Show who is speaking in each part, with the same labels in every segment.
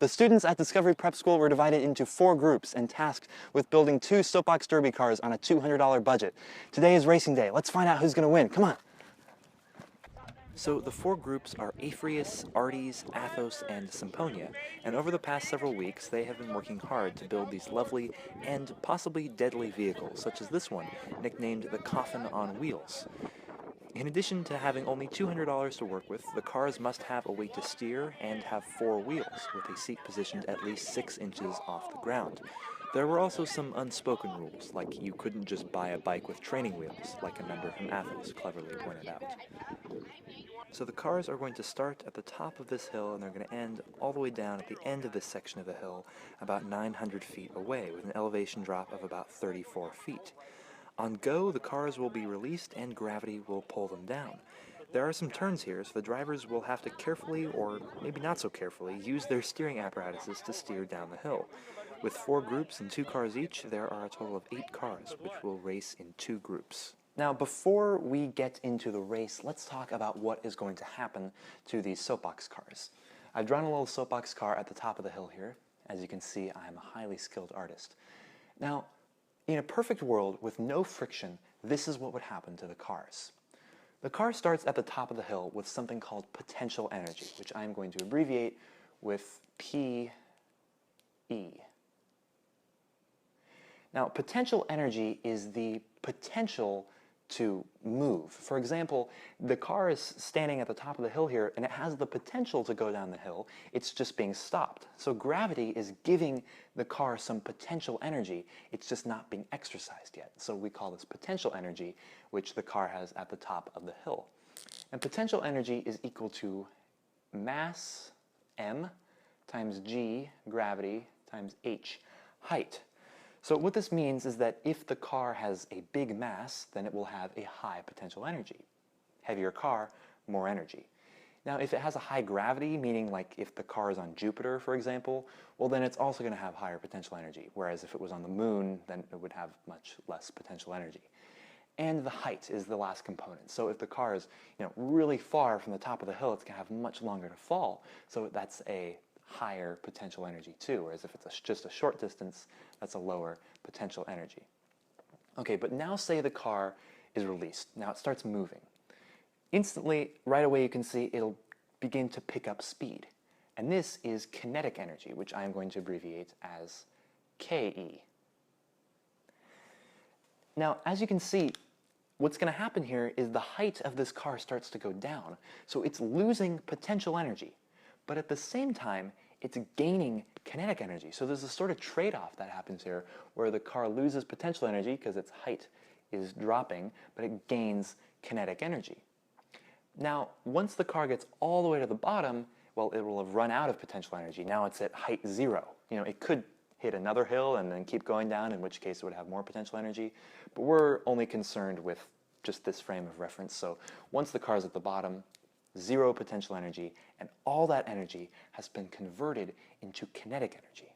Speaker 1: The students at Discovery Prep School were divided into 4 groups and tasked with building 2 Soapbox Derby cars on a $200 budget. Today is racing day. Let's find out who's going to win. Come on. So the 4 groups are Aphrius, Artes, Athos, and Symphonia, and over the past several weeks they have been working hard to build these lovely and possibly deadly vehicles, such as this one, nicknamed the Coffin on Wheels. In addition to having only $200 to work with, the cars must have a way to steer and have 4 wheels, with a seat positioned at least 6 inches off the ground. There were also some unspoken rules, like you couldn't just buy a bike with training wheels, like a member from Athos cleverly pointed out. So the cars are going to start at the top of this hill and they're going to end all the way down at the end of this section of the hill, about 900 feet away, with an elevation drop of about 34 feet. On go, the cars will be released and gravity will pull them down. There are some turns here, so the drivers will have to carefully, or maybe not so carefully, use their steering apparatuses to steer down the hill. With 4 groups and 2 cars each, there are a total of 8 cars, which will race in 2 groups. Now, before we get into the race, let's talk about what is going to happen to these Soapbox cars. I've drawn a little Soapbox car at the top of the hill here. As you can see, I am a highly skilled artist. Now, in a perfect world with no friction, this is what would happen to the cars. The car starts at the top of the hill with something called potential energy, which I'm going to abbreviate with PE. Now, potential energy is the potential to move. For example, the car is standing at the top of the hill here and it has the potential to go down the hill, it's just being stopped. So gravity is giving the car some potential energy, it's just not being exercised yet. So we call this potential energy, which the car has at the top of the hill. And potential energy is equal to mass, m, times g, gravity, times h, height. So what this means is that if the car has a big mass, then it will have a high potential energy. Heavier car, more energy. Now, if it has a high gravity, meaning like if the car is on Jupiter, for example, well, then it's also going to have higher potential energy, whereas if it was on the moon, then it would have much less potential energy. And the height is the last component. So if the car is, really far from the top of the hill, it's going to have much longer to fall. So that's a higher potential energy too, whereas if it's just a short distance, that's a lower potential energy. Okay, but now say the car is released. Now it starts moving. Instantly, right away you can see it'll begin to pick up speed. And this is kinetic energy, which I'm going to abbreviate as KE. Now, as you can see, what's going to happen here is the height of this car starts to go down. So it's losing potential energy. But at the same time, it's gaining kinetic energy. So there's a sort of trade-off that happens here where the car loses potential energy because its height is dropping, but it gains kinetic energy. Now, once the car gets all the way to the bottom, well, it will have run out of potential energy. Now it's at height 0. It could hit another hill and then keep going down, in which case it would have more potential energy. But we're only concerned with just this frame of reference. So once the car's at the bottom, 0 potential energy, and all that energy has been converted into kinetic energy.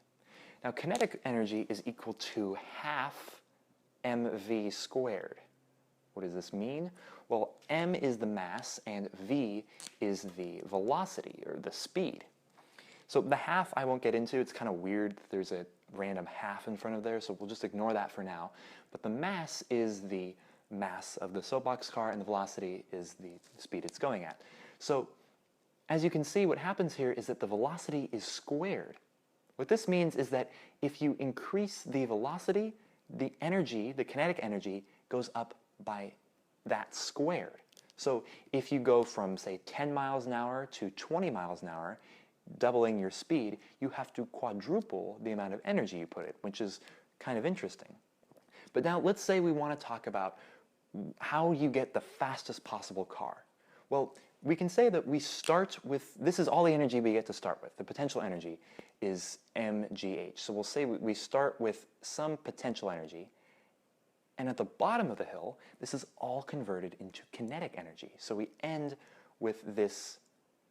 Speaker 1: Now, kinetic energy is equal to half mv squared. What does this mean? Well, m is the mass and v is the velocity, or the speed. So the half I won't get into. It's kind of weird that there's a random half in front of there, so we'll just ignore that for now. But the mass is the mass of the Soapbox car, and the velocity is the speed it's going at. So, as you can see, what happens here is that the velocity is squared. What this means is that if you increase the velocity, the energy, the kinetic energy, goes up by that squared. So if you go from, say, 10 miles an hour to 20 miles an hour, doubling your speed, you have to quadruple the amount of energy you put in, which is kind of interesting. But now let's say we want to talk about how you get the fastest possible car. Well, we can say that we start with, this is all the energy we get to start with. The potential energy is mgh. So we'll say we start with some potential energy, and at the bottom of the hill, this is all converted into kinetic energy. So we end with this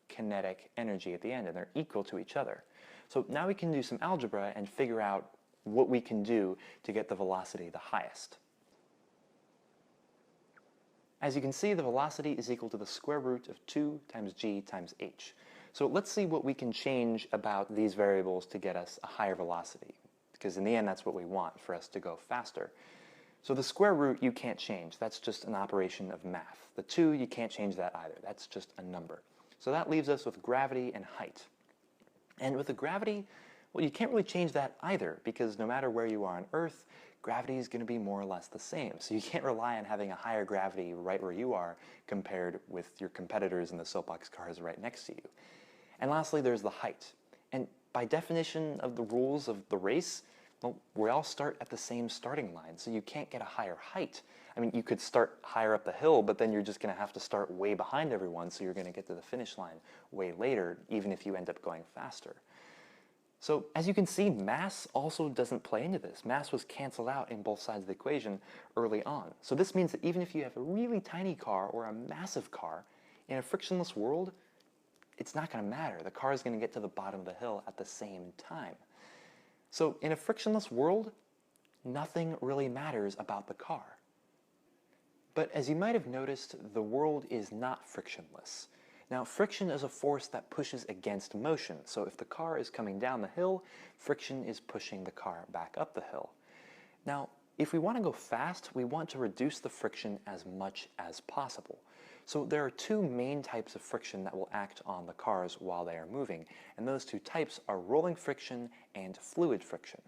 Speaker 1: kinetic energy at the end, and they're equal to each other. So now we can do some algebra and figure out what we can do to get the velocity the highest. As you can see, the velocity is equal to the square root of 2 times g times h. So let's see what we can change about these variables to get us a higher velocity, because in the end that's what we want, for us to go faster. So the square root you can't change. That's just an operation of math. The 2, you can't change that either. That's just a number. So that leaves us with gravity and height. And with the gravity, well, you can't really change that either, because no matter where you are on Earth, gravity is going to be more or less the same. So you can't rely on having a higher gravity right where you are compared with your competitors in the Soapbox cars right next to you. And lastly, there's the height. And by definition of the rules of the race, well, we all start at the same starting line, so you can't get a higher height. I mean, you could start higher up the hill, but then you're just going to have to start way behind everyone, so you're going to get to the finish line way later, even if you end up going faster. So, as you can see, mass also doesn't play into this. Mass was canceled out in both sides of the equation early on. So this means that even if you have a really tiny car or a massive car, in a frictionless world, it's not going to matter. The car is going to get to the bottom of the hill at the same time. So in a frictionless world, nothing really matters about the car. But as you might have noticed, the world is not frictionless. Now, friction is a force that pushes against motion. So if the car is coming down the hill, friction is pushing the car back up the hill. Now, if we want to go fast, we want to reduce the friction as much as possible. So there are 2 main types of friction that will act on the cars while they are moving, and those 2 types are rolling friction and fluid friction.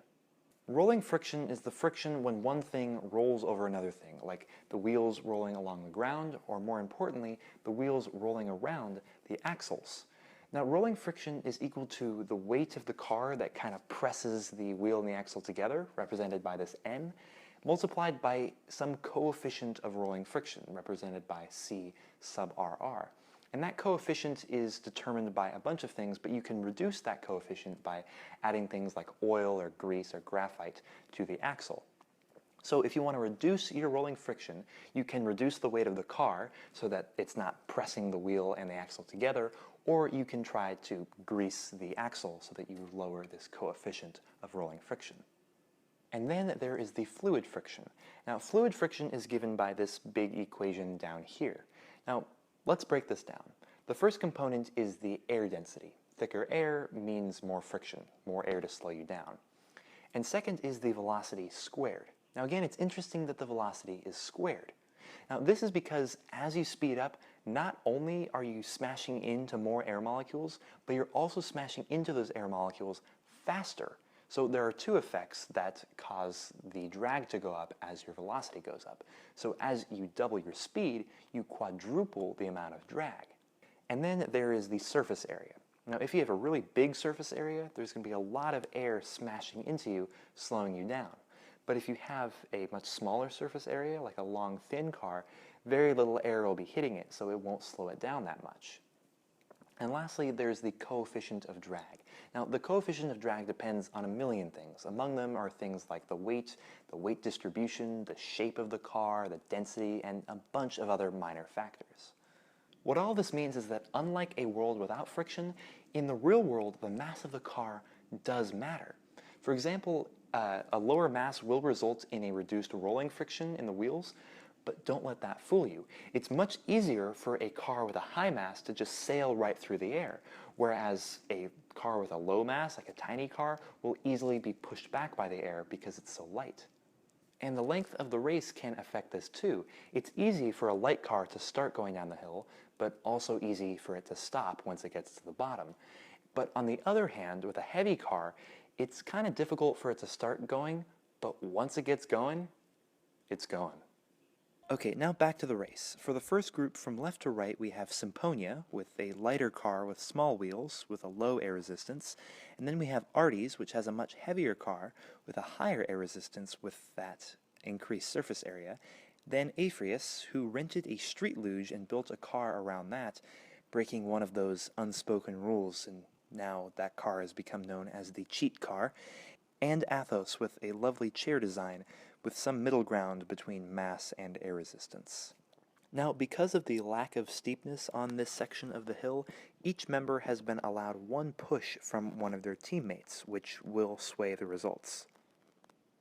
Speaker 1: Rolling friction is the friction when one thing rolls over another thing, like the wheels rolling along the ground, or more importantly, the wheels rolling around the axles. Now, rolling friction is equal to the weight of the car that kind of presses the wheel and the axle together, represented by this N, multiplied by some coefficient of rolling friction, represented by C sub RR. And that coefficient is determined by a bunch of things, but you can reduce that coefficient by adding things like oil or grease or graphite to the axle. So if you want to reduce your rolling friction, you can reduce the weight of the car so that it's not pressing the wheel and the axle together, or you can try to grease the axle so that you lower this coefficient of rolling friction. And then there is the fluid friction. Now, fluid friction is given by this big equation down here. Now, let's break this down. The first component is the air density. Thicker air means more friction, more air to slow you down. And second is the velocity squared. Now again, it's interesting that the velocity is squared. Now this is because as you speed up, not only are you smashing into more air molecules, but you're also smashing into those air molecules faster. So there are 2 effects that cause the drag to go up as your velocity goes up. So as you double your speed, you quadruple the amount of drag. And then there is the surface area. Now if you have a really big surface area, there's going to be a lot of air smashing into you, slowing you down. But if you have a much smaller surface area, like a long, thin car, very little air will be hitting it, so it won't slow it down that much. And lastly, there's the coefficient of drag. Now, the coefficient of drag depends on a million things. Among them are things like the weight distribution, the shape of the car, the density, and a bunch of other minor factors. What all this means is that unlike a world without friction, in the real world, the mass of the car does matter. For example, a lower mass will result in a reduced rolling friction in the wheels, but don't let that fool you. It's much easier for a car with a high mass to just sail right through the air, whereas a car with a low mass, like a tiny car, will easily be pushed back by the air because it's so light. And the length of the race can affect this too. It's easy for a light car to start going down the hill, but also easy for it to stop once it gets to the bottom. But on the other hand, with a heavy car, it's kind of difficult for it to start going, but once it gets going, it's going. Okay, now back to the race. For the first group from left to right, we have Symponia with a lighter car with small wheels with a low air resistance, and then we have Artes, which has a much heavier car with a higher air resistance with that increased surface area, then Aphrius, who rented a street luge and built a car around that, breaking one of those unspoken rules, and now that car has become known as the cheat car, and Athos with a lovely chair design with some middle ground between mass and air resistance. Now, because of the lack of steepness on this section of the hill, each member has been allowed 1 push from one of their teammates, which will sway the results.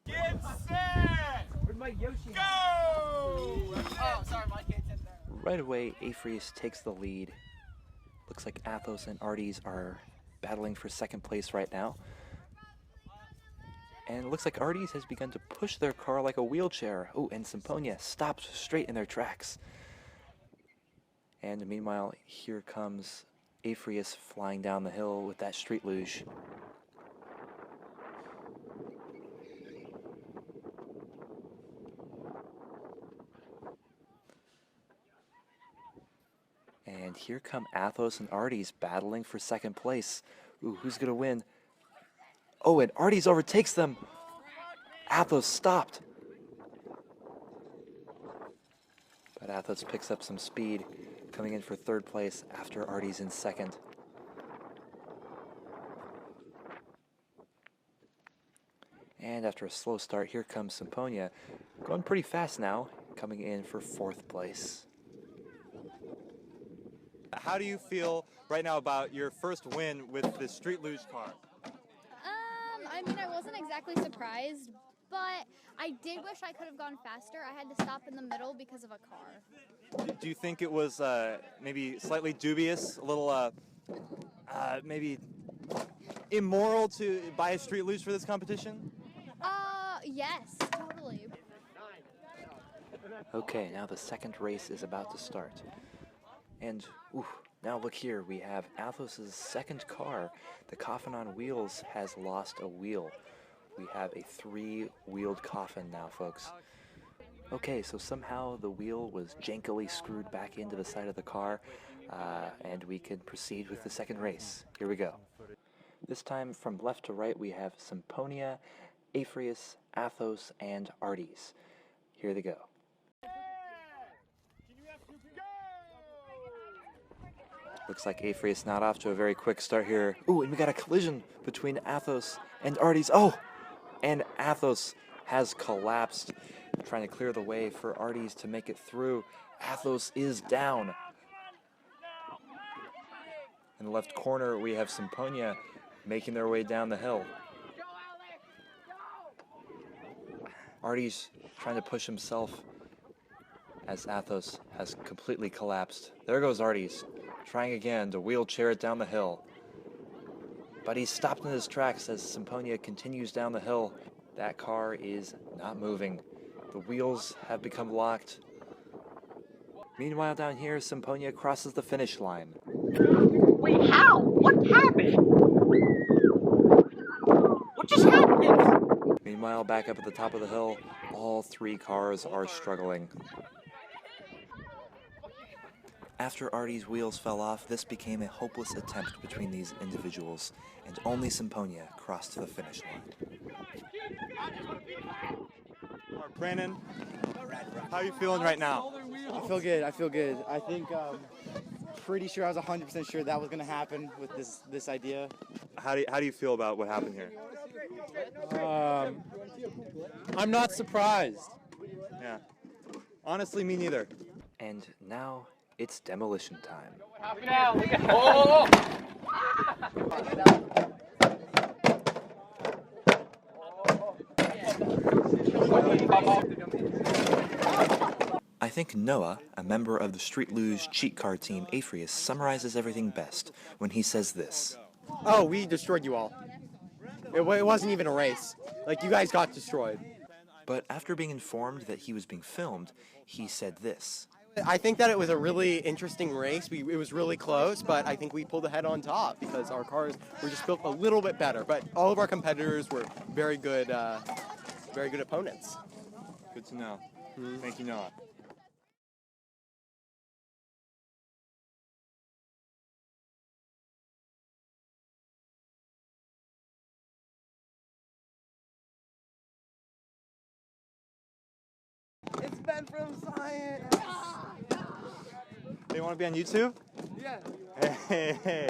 Speaker 2: Get set! Where'd my Yoshi go? Oh, sorry, my kid's in there.
Speaker 1: Right away, Aphrius takes the lead, Looks like Athos and Arties are battling for second place right now. And it looks like Arties has begun to push their car like a wheelchair. Oh, and Symphonia stopped straight in their tracks. And meanwhile, here comes Aphrius flying down the hill with that street luge. And here come Athos and Arties battling for second place. Ooh, who's gonna win? Oh, and Arties overtakes them. Athos stopped. But Athos picks up some speed, coming in for third place after Arties in second. And after a slow start, here comes Symphonia, going pretty fast now, coming in for fourth place.
Speaker 3: How do you feel right now about your first win with the street luge car?
Speaker 4: I mean, I wasn't exactly surprised, but I did wish I could have gone faster. I had to stop in the middle because of a car.
Speaker 3: Do you think it was maybe slightly dubious, a little maybe immoral to buy a street luge for this competition?
Speaker 4: Yes, totally.
Speaker 1: Okay, now the second race is about to start. And now look here, we have Athos' second car. The coffin on wheels has lost a wheel. We have a 3-wheeled coffin now, folks. Okay, so somehow the wheel was jankily screwed back into the side of the car, and we can proceed with the second race. Here we go. This time, from left to right, we have Symphonia, Aphrius, Athos, and Arties. Here they go. Looks like Aphrius not off to a very quick start here. Ooh, and we got a collision between Athos and Arties. Oh, and Athos has collapsed, trying to clear the way for Arties to make it through. Athos is down. In the left corner, we have Symphonia making their way down the hill. Arties trying to push himself as Athos has completely collapsed. There goes Arties, trying again to wheelchair it down the hill. But he's stopped in his tracks as Symphonia continues down the hill. That car is not moving. The wheels have become locked. Meanwhile, down here, Symphonia crosses the finish line.
Speaker 2: Wait, how? What happened? What just happened?
Speaker 1: Meanwhile, back up at the top of the hill, all 3 cars are struggling. After Artie's wheels fell off, this became a hopeless attempt between these individuals, and only Symphonia crossed to the finish line.
Speaker 3: Brandon, how are you feeling right now?
Speaker 5: I feel good. I think, pretty sure I was 100% sure that was going to happen with this idea.
Speaker 3: How do you feel about what happened here?
Speaker 5: I'm not surprised.
Speaker 3: Yeah. Honestly, me neither.
Speaker 1: And now it's demolition time. I think Noah, a member of the Street Luge cheat car team Aphrius, summarizes everything best when he says this.
Speaker 5: Oh, we destroyed you all. It wasn't even a race. Like, you guys got destroyed.
Speaker 1: But after being informed that he was being filmed, he said this.
Speaker 5: I think that it was a really interesting race. It was really close, but I think we pulled ahead on top because our cars were just built a little bit better. But all of our competitors were very good opponents.
Speaker 3: Good to know. Thank you, Noah.
Speaker 5: It's Ben from Science.
Speaker 3: They want to be on YouTube?
Speaker 5: Yeah.
Speaker 3: Hey.